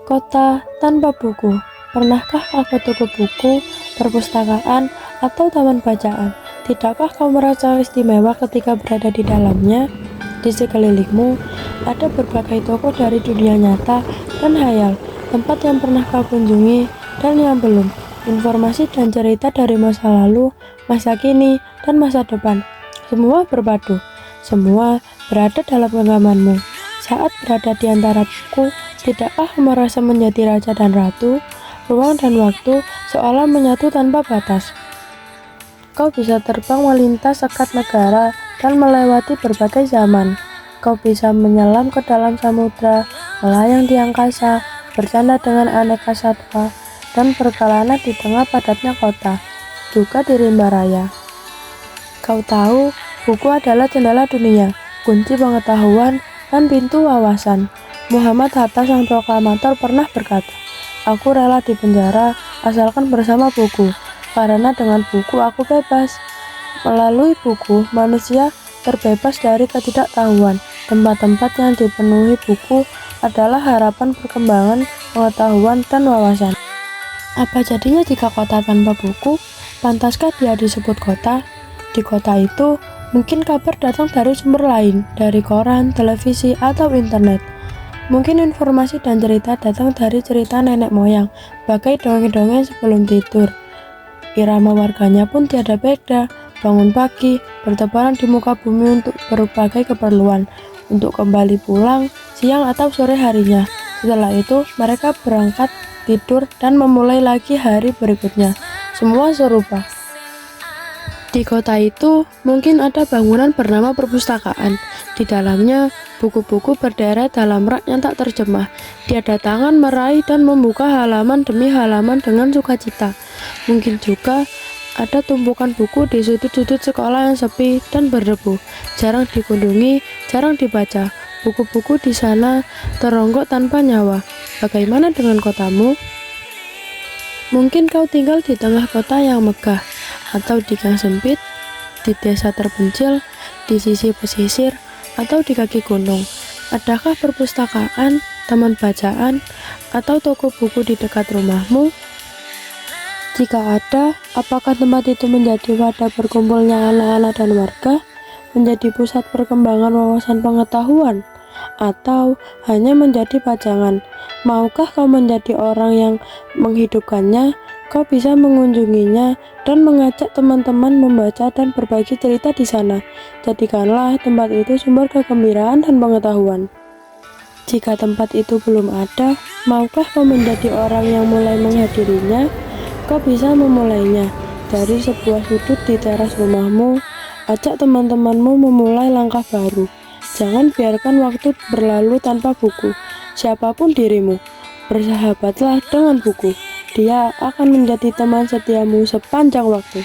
Kota tanpa buku. Pernahkah kau ke buku, perpustakaan, atau taman bacaan? Tidakkah kau merasa istimewa ketika berada di dalamnya? Di sekelilingmu ada berbagai tokoh dari dunia nyata dan hayal, tempat yang pernah kau kunjungi dan yang belum, informasi dan cerita dari masa lalu, masa kini, dan masa depan. Semua berpadu, semua berada dalam genggamanmu. Saat berada di antara buku, tidakkah merasa menjadi raja dan ratu? Ruang dan waktu seolah menyatu tanpa batas. Kau bisa terbang melintas sekat negara dan melewati berbagai zaman. Kau bisa menyelam ke dalam samudra, melayang di angkasa, bercanda dengan aneka satwa, dan berkelana di tengah padatnya kota, juga di rimba raya. Kau tahu, buku adalah jendela dunia, kunci pengetahuan, dan pintu wawasan. Muhammad Hatta sang proklamator pernah berkata, "Aku rela di penjara asalkan bersama buku, karena dengan buku aku bebas." Melalui buku, manusia terbebas dari ketidaktahuan. Tempat-tempat yang dipenuhi buku adalah harapan perkembangan pengetahuan dan wawasan. Apa jadinya jika kota tanpa buku? Pantaskah dia disebut kota? Di kota itu, mungkin kabar datang dari sumber lain, dari koran, televisi, atau internet. Mungkin informasi dan cerita datang dari cerita nenek moyang, bagai dongeng-dongeng sebelum tidur. Irama warganya pun tiada beda, bangun pagi, bertebaran di muka bumi untuk berbagai keperluan, untuk kembali pulang siang atau sore harinya. Setelah itu, mereka berangkat, tidur, dan memulai lagi hari berikutnya. Semua serupa. Di kota itu, mungkin ada bangunan bernama perpustakaan. Di dalamnya, buku-buku berderet dalam rak yang tak terjemah. Tiada tangan meraih dan membuka halaman demi halaman dengan sukacita. Mungkin juga ada tumpukan buku di sudut-sudut sekolah yang sepi dan berdebu. Jarang dikunjungi, jarang dibaca. Buku-buku di sana teronggok tanpa nyawa. Bagaimana dengan kotamu? Mungkin kau tinggal di tengah kota yang megah, atau di gang sempit, di desa terpencil, di sisi pesisir, atau di kaki gunung. Adakah perpustakaan, taman bacaan, atau toko buku di dekat rumahmu? Jika ada, apakah tempat itu menjadi wadah berkumpulnya anak-anak dan warga, menjadi pusat perkembangan wawasan pengetahuan, atau hanya menjadi pajangan? Maukah kau menjadi orang yang menghidupkannya? Kau bisa mengunjunginya dan mengajak teman-teman membaca dan berbagi cerita di sana. Jadikanlah tempat itu sumber kegembiraan dan pengetahuan. Jika tempat itu belum ada, maukah kau menjadi orang yang mulai menghadirinya? Kau bisa memulainya dari sebuah sudut di teras rumahmu. Ajak teman-temanmu memulai langkah baru. Jangan biarkan waktu berlalu tanpa buku. Siapapun dirimu, bersahabatlah dengan buku. Dia akan menjadi teman setiamu sepanjang waktu.